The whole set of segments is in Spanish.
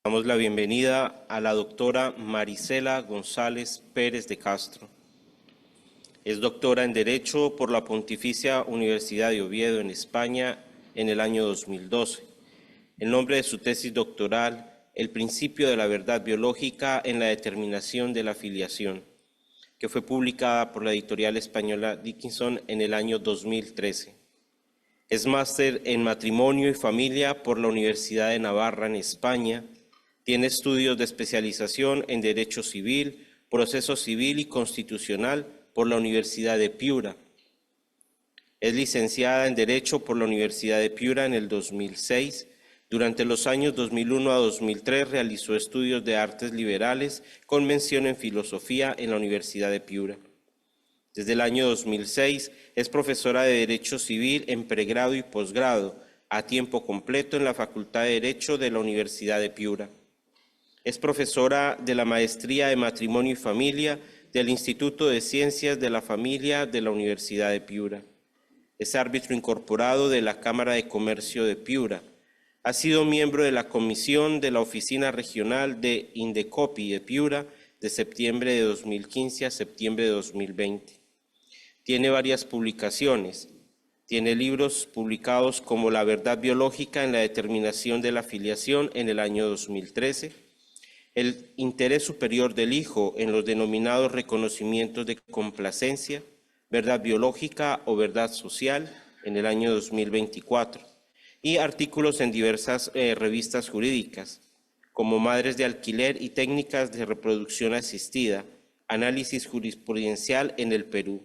Damos la bienvenida a la doctora Marisela González Pérez de Castro. Es doctora en Derecho por la Pontificia Universidad de Oviedo en España en el año 2012. El nombre de su tesis doctoral, El principio de la verdad biológica en la determinación de la filiación, que fue publicada por la editorial española Dickinson en el año 2013. Es máster en Matrimonio y Familia por la Universidad de Navarra en España. Tiene estudios de especialización en Derecho Civil, Proceso Civil y Constitucional por la Universidad de Piura. Es licenciada en Derecho por la Universidad de Piura en el 2006. Durante los años 2001 a 2003 realizó estudios de Artes Liberales con mención en Filosofía en la Universidad de Piura. Desde el año 2006 es profesora de Derecho Civil en pregrado y posgrado a tiempo completo en la Facultad de Derecho de la Universidad de Piura. Es profesora de la Maestría de Matrimonio y Familia del Instituto de Ciencias de la Familia de la Universidad de Piura. Es árbitro incorporado de la Cámara de Comercio de Piura. Ha sido miembro de la Comisión de la Oficina Regional de Indecopi de Piura de septiembre de 2015 a septiembre de 2020. Tiene varias publicaciones. Tiene libros publicados como La verdad biológica en la determinación de la filiación en el año 2013, El interés superior del hijo en los denominados reconocimientos de complacencia, verdad biológica o verdad social en el año 2024, y artículos en diversas revistas jurídicas, como Madres de Alquiler y Técnicas de Reproducción Asistida, Análisis Jurisprudencial en el Perú.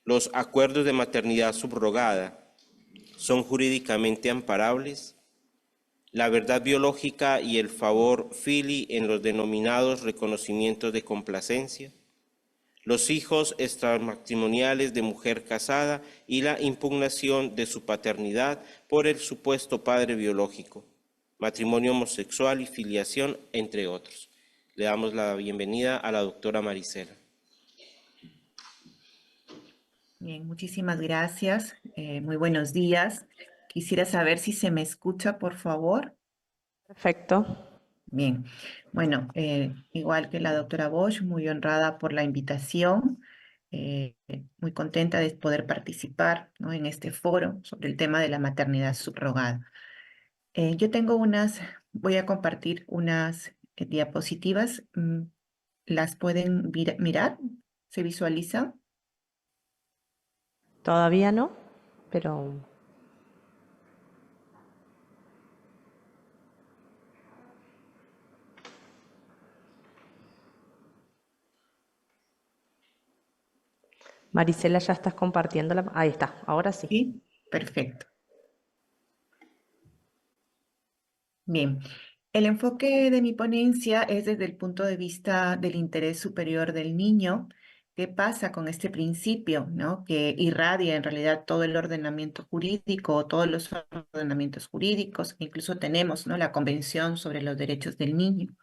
Los acuerdos de maternidad subrogada son jurídicamente amparables. La verdad biológica y el favor fili en los denominados reconocimientos de complacencia. Los hijos extramatrimoniales de mujer casada y la impugnación de su paternidad por el supuesto padre biológico. Matrimonio homosexual y filiación, entre otros. Le damos la bienvenida a la doctora Marisela. Bien, muchísimas gracias. Muy buenos días. Quisiera saber si se me escucha, por favor. Perfecto. Bien, bueno, igual que la doctora Bosch, muy honrada por la invitación, muy contenta de poder participar, ¿no?, en este foro sobre el tema de la maternidad subrogada. Yo tengo voy a compartir unas diapositivas. ¿Las pueden mirar? ¿Se visualizan? Todavía no, pero Marisela, ya estás compartiendo Ahí está, ahora sí. Sí, perfecto. Bien, el enfoque de mi ponencia es desde el punto de vista del interés superior del niño. ¿Qué pasa con este principio, ¿no?, que irradia en realidad todo el ordenamiento jurídico, todos los ordenamientos jurídicos? Incluso tenemos, ¿no?, la Convención sobre los Derechos del Niño,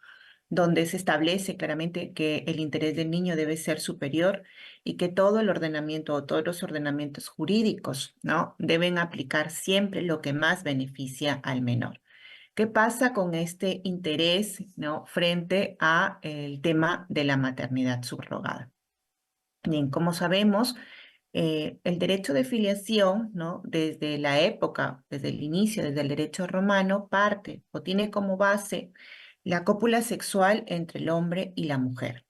donde se establece claramente que el interés del niño debe ser superior y que todo el ordenamiento o todos los ordenamientos jurídicos, ¿no?, deben aplicar siempre lo que más beneficia al menor. ¿Qué pasa con este interés, ¿no?, frente a el tema de la maternidad subrogada? Bien, como sabemos, el derecho de filiación, ¿no?, desde la época, desde el inicio, desde el derecho romano, parte o tiene como base la cópula sexual entre el hombre y la mujer.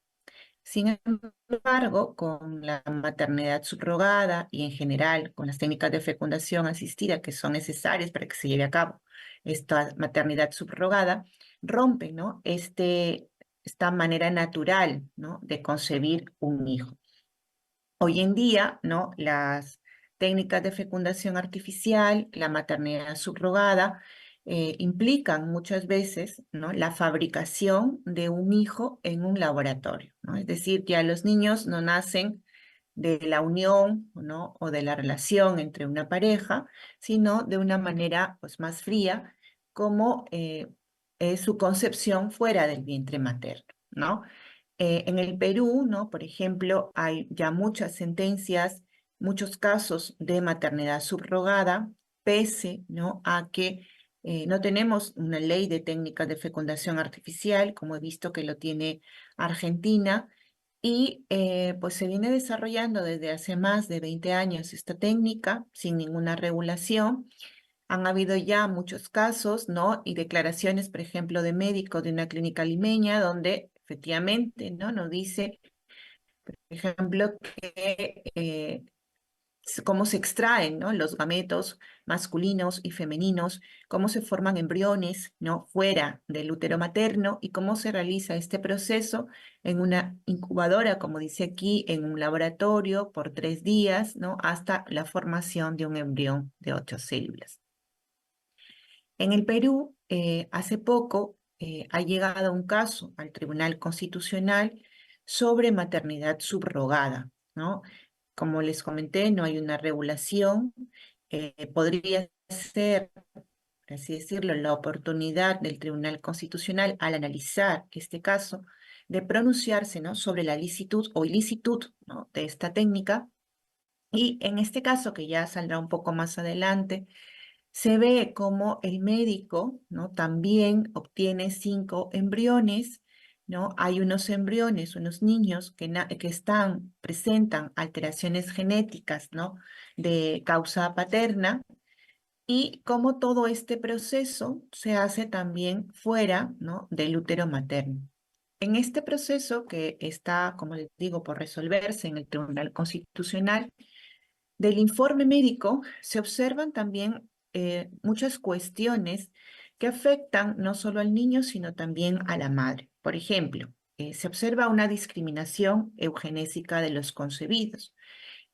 Sin embargo, con la maternidad subrogada y en general con las técnicas de fecundación asistida que son necesarias para que se lleve a cabo esta maternidad subrogada, rompen, ¿no?, esta manera natural, ¿no?, de concebir un hijo. Hoy en día, ¿no?, las técnicas de fecundación artificial, la maternidad subrogada, implican muchas veces, ¿no?, la fabricación de un hijo en un laboratorio, ¿no? Es decir, ya los niños no nacen de la unión, ¿no?, o de la relación entre una pareja, sino de una manera, pues, más fría, como es su concepción fuera del vientre materno, ¿no? En el Perú, ¿no?, por ejemplo, hay ya muchas sentencias, muchos casos de maternidad subrogada, pese, ¿no?, a que No tenemos una ley de técnicas de fecundación artificial, como he visto que lo tiene Argentina, y pues se viene desarrollando desde hace más de 20 años esta técnica sin ninguna regulación. Han habido ya muchos casos, ¿no? Y declaraciones, por ejemplo, de médicos de una clínica limeña donde efectivamente, ¿no? Nos dice, por ejemplo, que cómo se extraen, ¿no? Los gametos masculinos y femeninos, cómo se forman embriones, ¿no? Fuera del útero materno y cómo se realiza este proceso en una incubadora, como dice aquí, en un laboratorio por 3 días, ¿no? Hasta la formación de un embrión de 8 células. En el Perú, hace poco ha llegado un caso al Tribunal Constitucional sobre maternidad subrogada, ¿no? Como les comenté, no hay una regulación. Podría ser, por así decirlo, la oportunidad del Tribunal Constitucional al analizar este caso de pronunciarse, ¿no? Sobre la licitud o ilicitud, ¿no? De esta técnica. Y en este caso, que ya saldrá un poco más adelante, se ve como el médico, ¿no? También obtiene 5 embriones, ¿no? Hay unos embriones, unos niños que presentan alteraciones genéticas, ¿no? De causa paterna, y cómo todo este proceso se hace también fuera, ¿no? Del útero materno. En este proceso que está, como les digo, por resolverse en el Tribunal Constitucional, del informe médico se observan también muchas cuestiones que afectan no solo al niño, sino también a la madre. Por ejemplo, se observa una discriminación eugenésica de los concebidos.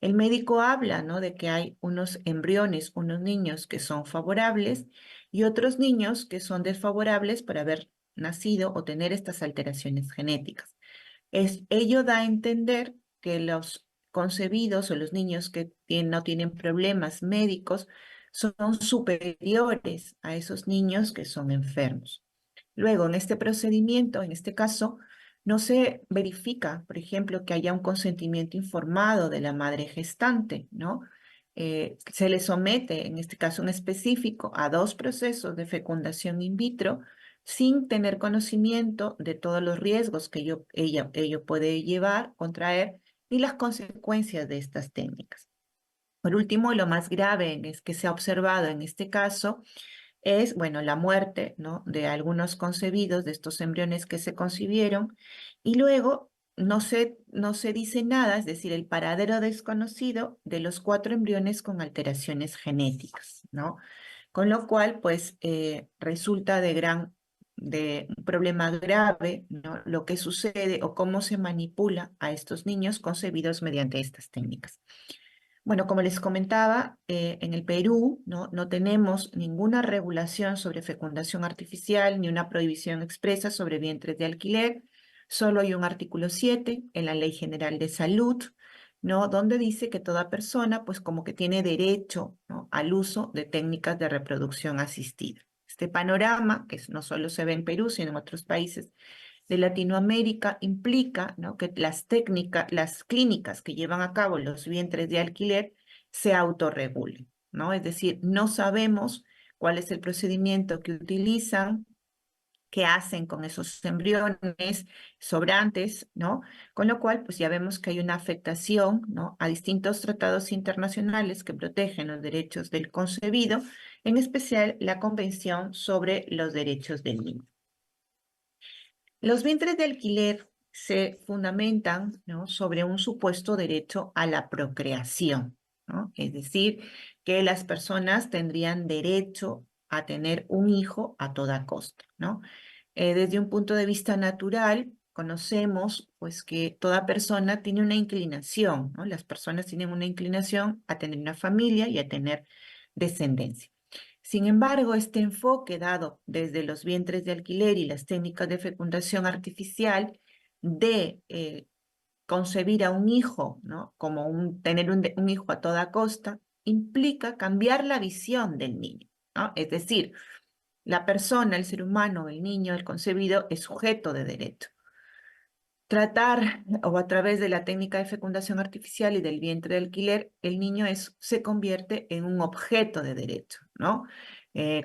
El médico habla, ¿no? De que hay unos embriones, unos niños que son favorables y otros niños que son desfavorables por haber nacido o tener estas alteraciones genéticas. Ello da a entender que los concebidos o los niños que no tienen problemas médicos son superiores a esos niños que son enfermos. Luego, en este procedimiento, en este caso, no se verifica, por ejemplo, que haya un consentimiento informado de la madre gestante, ¿no? Se le somete, en este caso en específico, a 2 procesos de fecundación in vitro sin tener conocimiento de todos los riesgos que ello puede llevar, contraer, y las consecuencias de estas técnicas. Por último, lo más grave es que se ha observado en este caso es, bueno, la muerte, ¿no? De algunos concebidos, de estos embriones que se concibieron, y luego no se dice nada, es decir, el paradero desconocido de los 4 embriones con alteraciones genéticas, ¿no? Con lo cual, pues, resulta de un problema grave, ¿no? Lo que sucede o cómo se manipula a estos niños concebidos mediante estas técnicas. Bueno, como les comentaba, en el Perú, ¿no? No tenemos ninguna regulación sobre fecundación artificial ni una prohibición expresa sobre vientres de alquiler. Solo hay un artículo 7 en la Ley General de Salud, ¿no? Donde dice que toda persona, pues como que tiene derecho, ¿no? Al uso de técnicas de reproducción asistida. Este panorama, que no solo se ve en Perú, sino en otros países de Latinoamérica, implica, ¿no? Que las clínicas que llevan a cabo los vientres de alquiler se autorregulen, ¿no? Es decir, no sabemos cuál es el procedimiento que utilizan, qué hacen con esos embriones sobrantes, ¿no? Con lo cual, pues ya vemos que hay una afectación, ¿no? A distintos tratados internacionales que protegen los derechos del concebido, en especial la Convención sobre los Derechos del Niño. Los vientres de alquiler se fundamentan, ¿no? Sobre un supuesto derecho a la procreación, ¿no? Es decir, que las personas tendrían derecho a tener un hijo a toda costa, ¿no? Desde un punto de vista natural, conocemos pues que toda persona tiene una inclinación, ¿no? Las personas tienen una inclinación a tener una familia y a tener descendencia. Sin embargo, este enfoque dado desde los vientres de alquiler y las técnicas de fecundación artificial de concebir a un hijo, ¿no? Como tener un hijo a toda costa, implica cambiar la visión del niño, ¿no? Es decir, la persona, el ser humano, el niño, el concebido, es sujeto de derecho. Tratar, o a través de la técnica de fecundación artificial y del vientre de alquiler, el niño se convierte en un objeto de derecho, ¿no?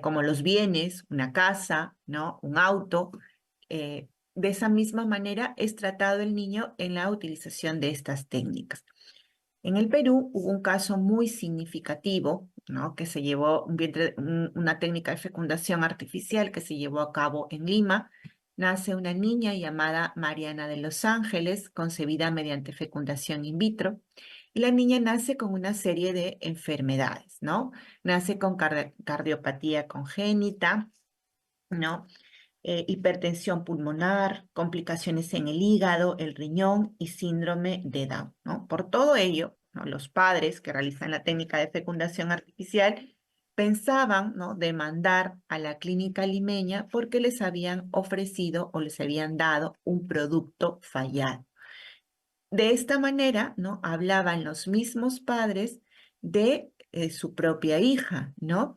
como los bienes, una casa, ¿no? Un auto. De esa misma manera es tratado el niño en la utilización de estas técnicas. En el Perú hubo un caso muy significativo, ¿no? Que se llevó una técnica de fecundación artificial que se llevó a cabo en Lima. Nace una niña llamada Mariana de los Ángeles, concebida mediante fecundación in vitro. Y la niña nace con una serie de enfermedades, ¿no? Nace con cardiopatía congénita, ¿no? Hipertensión pulmonar, complicaciones en el hígado, el riñón y síndrome de Down, ¿no? Por todo ello, ¿no? Los padres que realizan la técnica de fecundación artificial pensaban, ¿no? Demandar a la clínica limeña porque les habían ofrecido o les habían dado un producto fallado. De esta manera, ¿no? Hablaban los mismos padres de su propia hija, ¿no?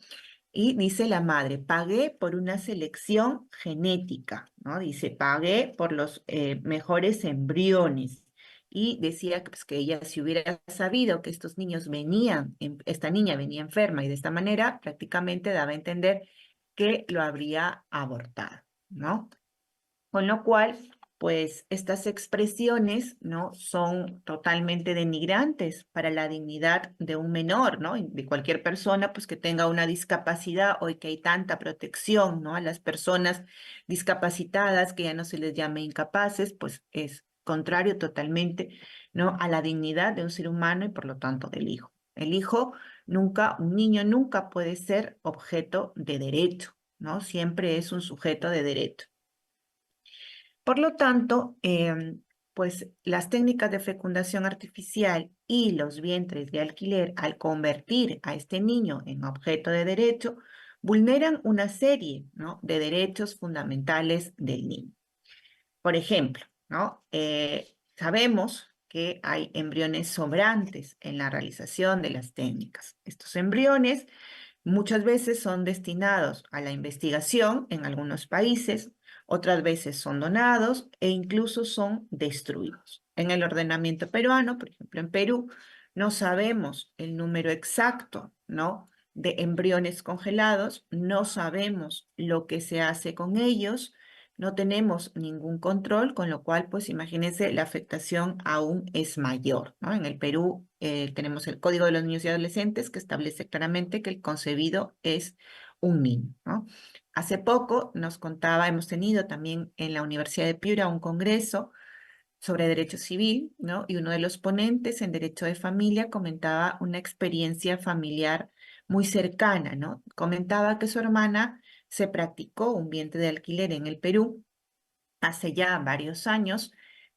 Y dice la madre, pagué por una selección genética, ¿no? Dice, pagué por los mejores embriones. Y decía que, pues, que ella, si hubiera sabido que estos niños venían, esta niña venía enferma y de esta manera prácticamente daba a entender que lo habría abortado, ¿no? Con lo cual, pues estas expresiones, ¿no? Son totalmente denigrantes para la dignidad de un menor, ¿no? Y de cualquier persona, pues que tenga una discapacidad, hoy que hay tanta protección, ¿no? A las personas discapacitadas, que ya no se les llame incapaces, pues es contrario totalmente, ¿no? A la dignidad de un ser humano y por lo tanto del hijo. El hijo nunca, un niño nunca puede ser objeto de derecho, ¿no? Siempre es un sujeto de derecho. Por lo tanto, pues las técnicas de fecundación artificial y los vientres de alquiler, al convertir a este niño en objeto de derecho, vulneran una serie, ¿no? de derechos fundamentales del niño. Por ejemplo, ¿no? Sabemos que hay embriones sobrantes en la realización de las técnicas. Estos embriones muchas veces son destinados a la investigación en algunos países, otras veces son donados e incluso son destruidos. En el ordenamiento peruano, por ejemplo, en Perú, no sabemos el número exacto, ¿no? de embriones congelados, no sabemos lo que se hace con ellos, no tenemos ningún control, con lo cual, pues imagínense, la afectación aún es mayor, ¿no? En el Perú tenemos el Código de los Niños y Adolescentes que establece claramente que el concebido es un niño, ¿no? Hace poco nos contaba, hemos tenido también en la Universidad de Piura un congreso sobre derecho civil, ¿no? Y uno de los ponentes en derecho de familia comentaba una experiencia familiar muy cercana, ¿no? Comentaba que su hermana se practicó un vientre de alquiler en el Perú hace ya varios años,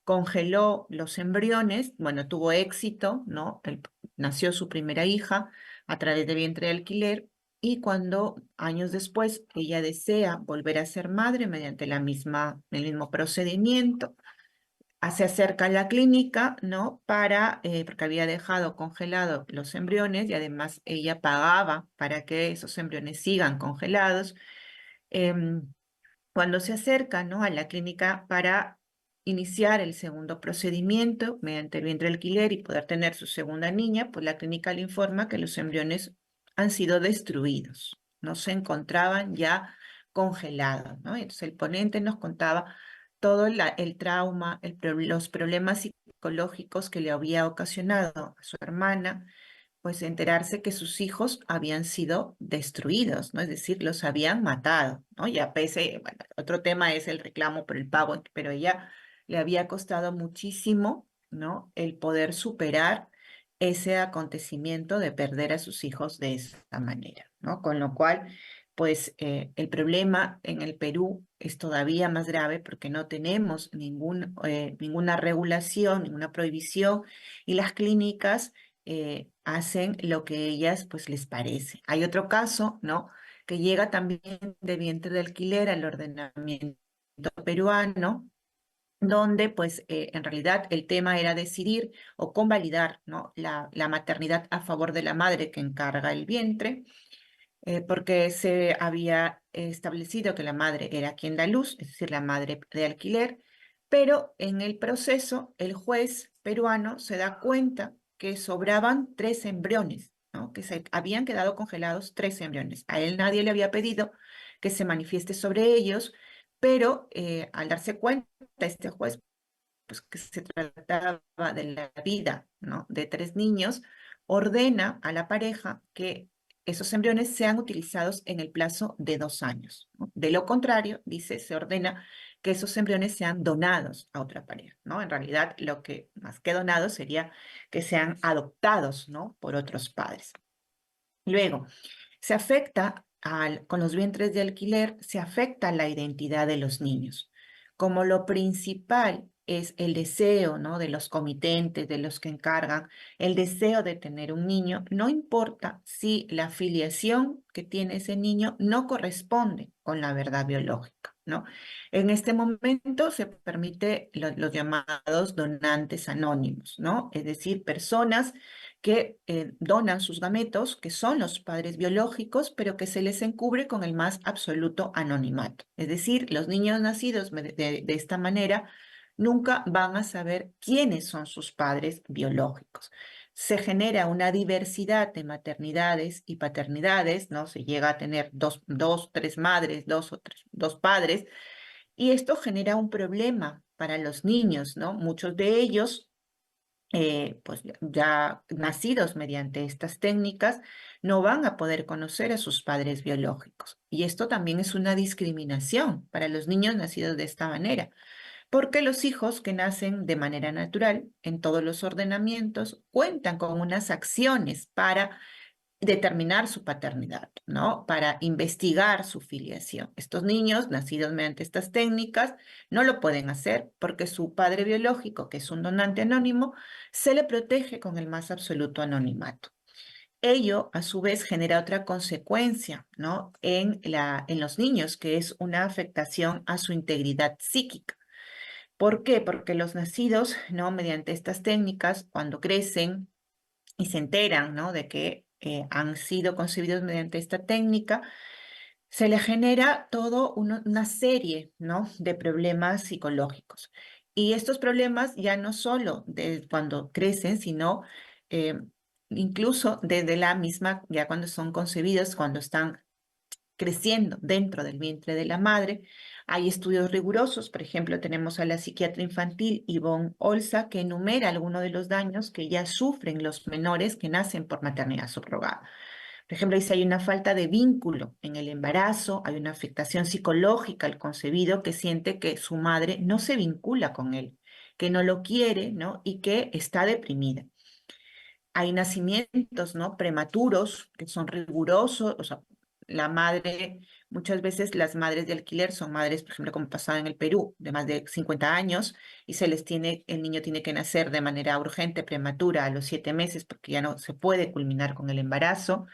congeló los embriones, bueno, tuvo éxito, ¿no? Nació su primera hija a través de vientre de alquiler y cuando años después ella desea volver a ser madre mediante el mismo procedimiento, se acerca a la clínica, ¿no? Porque había dejado congelados los embriones y además ella pagaba para que esos embriones sigan congelados. Em, Cuando se acerca, ¿no? a la clínica para iniciar el segundo procedimiento mediante el vientre de alquiler y poder tener su segunda niña, pues la clínica le informa que los embriones han sido destruidos, no se encontraban ya congelados, ¿no? Entonces el ponente nos contaba todo el trauma, los problemas psicológicos que le había ocasionado a su hermana, pues enterarse que sus hijos habían sido destruidos, ¿no? Es decir, los habían matado, ¿no? Ya pese, bueno, otro tema es el reclamo por el pago, pero ella le había costado muchísimo, ¿no? El poder superar ese acontecimiento de perder a sus hijos de esta manera, ¿no? Con lo cual, pues el problema en el Perú es todavía más grave porque no tenemos ninguna regulación, ninguna prohibición y las clínicas hacen lo que ellas pues les parece. Hay otro caso, ¿no? Que llega también de vientre de alquiler al ordenamiento peruano, donde pues en realidad el tema era decidir o convalidar, ¿no? la maternidad a favor de la madre que encarga el vientre, porque se había establecido que la madre era quien da luz, es decir, la madre de alquiler, pero en el proceso el juez peruano se da cuenta que sobraban 3 embriones ¿no? Que se habían quedado congelados 3 embriones. A él nadie le había pedido que se manifieste sobre ellos, pero al darse cuenta este juez pues, que se trataba de la vida, ¿no? de 3 niños, ordena a la pareja que esos embriones sean utilizados en el plazo de 2 años, ¿no? De lo contrario, dice, se ordena que esos embriones sean donados a otra pareja, ¿no? En realidad, lo que más que donados sería que sean adoptados, ¿no? por otros padres. Luego, con los vientres de alquiler, se afecta la identidad de los niños. Como lo principal es el deseo, ¿no? de los comitentes, de los que encargan, el deseo de tener un niño, no importa si la filiación que tiene ese niño no corresponde con la verdad biológica, ¿no? En este momento se permite los llamados donantes anónimos, ¿no? Es decir, personas que donan sus gametos, que son los padres biológicos, pero que se les encubre con el más absoluto anonimato. Es decir, los niños nacidos de esta manera nunca van a saber quiénes son sus padres biológicos. Se genera una diversidad de maternidades y paternidades, ¿no? Se llega a tener dos, tres madres, dos padres, y esto genera un problema para los niños, ¿no? Muchos de ellos pues ya nacidos mediante estas técnicas, no van a poder conocer a sus padres biológicos. Y esto también es una discriminación para los niños nacidos de esta manera, porque los hijos que nacen de manera natural en todos los ordenamientos cuentan con unas acciones para determinar su paternidad, ¿no? Para investigar su filiación. Estos niños, nacidos mediante estas técnicas, no lo pueden hacer porque su padre biológico, que es un donante anónimo, se le protege con el más absoluto anonimato. Ello, a su vez, genera otra consecuencia, ¿no? En los niños, que es una afectación a su integridad psíquica. ¿Por qué? Porque los nacidos, ¿no? Mediante estas técnicas, cuando crecen, y se enteran, ¿no? de que han sido concebidos mediante esta técnica, se le genera todo una serie, ¿no? de problemas psicológicos. Y estos problemas ya no solo de cuando crecen, sino eh, incluso desde la misma, ya cuando son concebidos, cuando están creciendo dentro del vientre de la madre. Hay estudios rigurosos, por ejemplo, tenemos a la psiquiatra infantil Yvonne Olza, que enumera algunos de los daños que ya sufren los menores que nacen por maternidad subrogada. Por ejemplo, dice hay una falta de vínculo en el embarazo, hay una afectación psicológica al concebido que siente que su madre no se vincula con él, que no lo quiere, ¿no? y que está deprimida. Hay nacimientos, ¿no? prematuros, que son rigurosos, o sea, la madre, muchas veces las madres de alquiler son madres, por ejemplo, como pasaba en el Perú, de más de 50 años, y el niño tiene que nacer de manera urgente, prematura, a los 7 meses, porque ya no se puede culminar con el embarazo.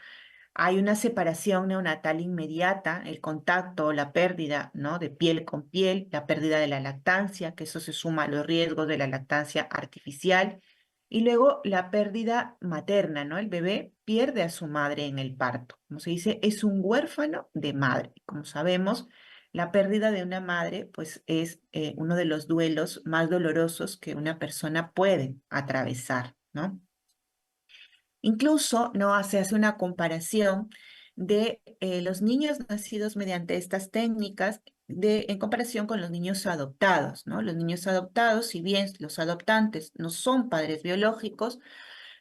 Hay una separación neonatal inmediata, el contacto, la pérdida, ¿no? de piel con piel, la pérdida de la lactancia, que eso se suma a los riesgos de la lactancia artificial, y luego la pérdida materna, ¿no? El bebé pierde a su madre en el parto. Como se dice, es un huérfano de madre. Como sabemos, la pérdida de una madre, pues, es uno de los duelos más dolorosos que una persona puede atravesar, ¿no? Incluso no se hace una comparación de los niños nacidos mediante estas técnicas en comparación con los niños adoptados, ¿no? Los niños adoptados, si bien los adoptantes no son padres biológicos,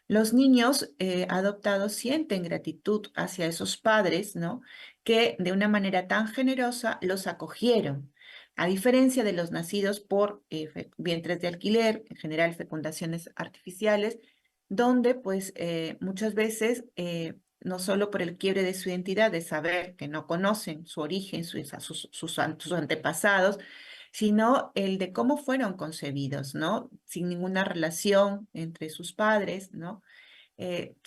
los niños adoptados sienten gratitud hacia esos padres, ¿no? Que de una manera tan generosa los acogieron. A diferencia de los nacidos por vientres de alquiler, en general fecundaciones artificiales, donde pues muchas veces, no solo por el quiebre de su identidad, de saber que no conocen su origen, sus antepasados, sino el de cómo fueron concebidos, ¿no? Sin ninguna relación entre sus padres, ¿no?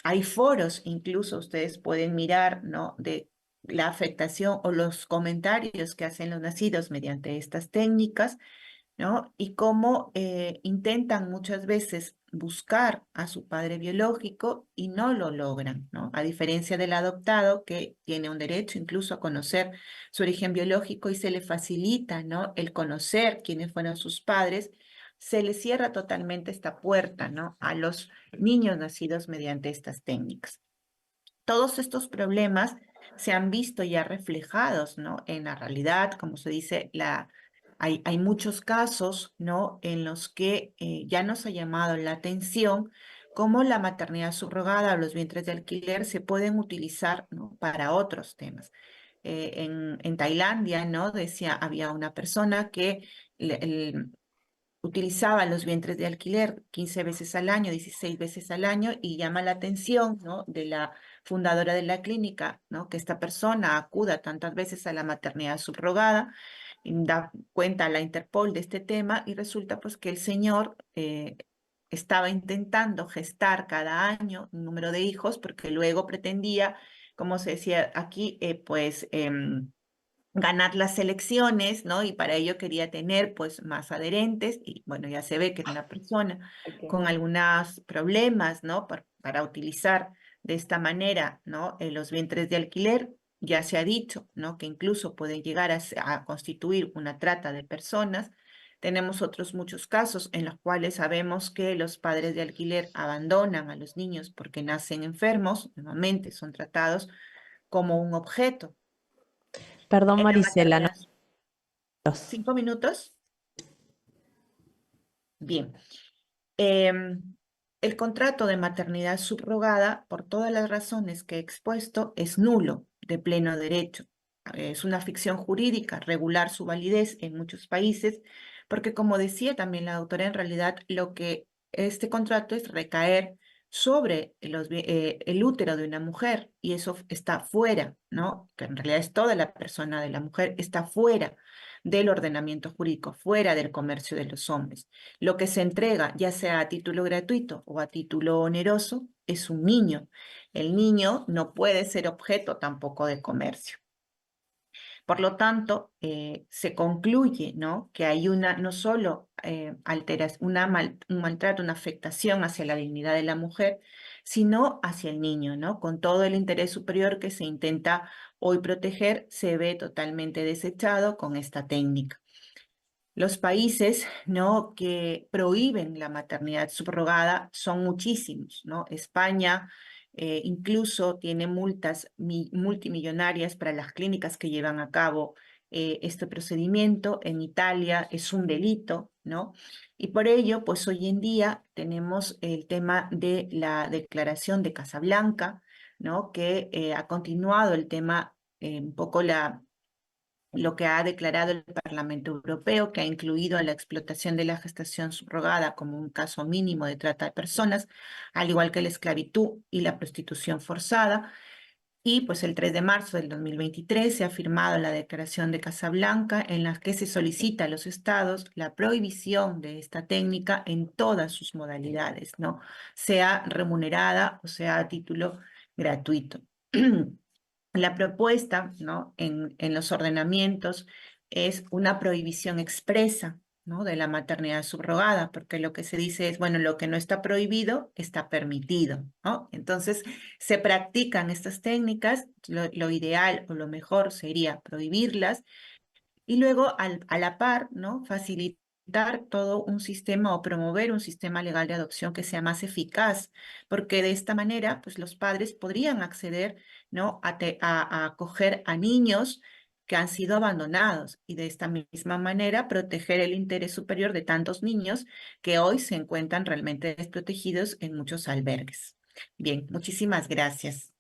Hay foros, incluso ustedes pueden mirar, ¿no? de la afectación o los comentarios que hacen los nacidos mediante estas técnicas, ¿no? Y cómo intentan muchas veces buscar a su padre biológico y no lo logran, ¿no? A diferencia del adoptado que tiene un derecho incluso a conocer su origen biológico y se le facilita, ¿no? El conocer quiénes fueron sus padres, se le cierra totalmente esta puerta, ¿no? A los niños nacidos mediante estas técnicas. Todos estos problemas se han visto ya reflejados, ¿no? En la realidad, como se dice, hay muchos casos, ¿no? En los que ya nos ha llamado la atención cómo la maternidad subrogada o los vientres de alquiler se pueden utilizar, ¿no? Para otros temas. En Tailandia, ¿no? Decía, había una persona que utilizaba los vientres de alquiler 15 veces al año, 16 veces al año, y llama la atención, ¿no? De la fundadora de la clínica, ¿no? Que esta persona acuda tantas veces a la maternidad subrogada, y da cuenta a la Interpol de este tema, y resulta pues que el señor estaba intentando gestar cada año un número de hijos, porque luego pretendía, como se decía aquí, ganar las elecciones, ¿no? Y para ello quería tener pues más adherentes y bueno, ya se ve que era una persona con algunos problemas, ¿no? Para utilizar de esta manera, ¿no? Los vientres de alquiler, ya se ha dicho, ¿no? Que incluso pueden llegar a constituir una trata de personas. Tenemos otros muchos casos en los cuales sabemos que los padres de alquiler abandonan a los niños porque nacen enfermos, nuevamente son tratados como un objeto. Perdón, En la Marisela, no. maternidad. 5 minutos. Bien. Em, el contrato de maternidad subrogada, por todas las razones que he expuesto, es nulo de pleno derecho. Es una ficción jurídica, regular su validez en muchos países, porque como decía también la autora, en realidad lo que este contrato es recaer sobre el útero de una mujer y eso está fuera, ¿no? Que en realidad es toda la persona de la mujer, está fuera del ordenamiento jurídico, fuera del comercio de los hombres. Lo que se entrega, ya sea a título gratuito o a título oneroso, es un niño. El niño no puede ser objeto tampoco de comercio. Por lo tanto, se concluye, ¿no? Que hay no solo un maltrato, una afectación hacia la dignidad de la mujer, sino hacia el niño, ¿no? Con todo el interés superior que se intenta hoy proteger, se ve totalmente desechado con esta técnica. Los países, ¿no? que prohíben la maternidad subrogada son muchísimos, ¿no? España incluso tiene multas multimillonarias para las clínicas que llevan a cabo este procedimiento. En Italia es un delito, ¿no? Y por ello, pues hoy en día tenemos el tema de la Declaración de Casablanca, ¿no? Que ha continuado el tema, un poco lo que ha declarado el Parlamento Europeo, que ha incluido la explotación de la gestación subrogada como un caso mínimo de trata de personas, al igual que la esclavitud y la prostitución forzada. Y pues el 3 de marzo del 2023 se ha firmado la Declaración de Casablanca, en la que se solicita a los estados la prohibición de esta técnica en todas sus modalidades, ¿no? Sea remunerada o sea a título gratuito. La propuesta, ¿no? en los ordenamientos es una prohibición expresa, ¿no? de la maternidad subrogada, porque lo que se dice es, bueno, lo que no está prohibido está permitido, ¿no? Entonces, se practican estas técnicas, lo ideal o lo mejor sería prohibirlas, y luego a la par, ¿no? facilitar todo un sistema o promover un sistema legal de adopción que sea más eficaz, porque de esta manera, pues los padres podrían acceder, ¿no? a acoger a niños que han sido abandonados y de esta misma manera proteger el interés superior de tantos niños que hoy se encuentran realmente desprotegidos en muchos albergues. Bien, muchísimas gracias.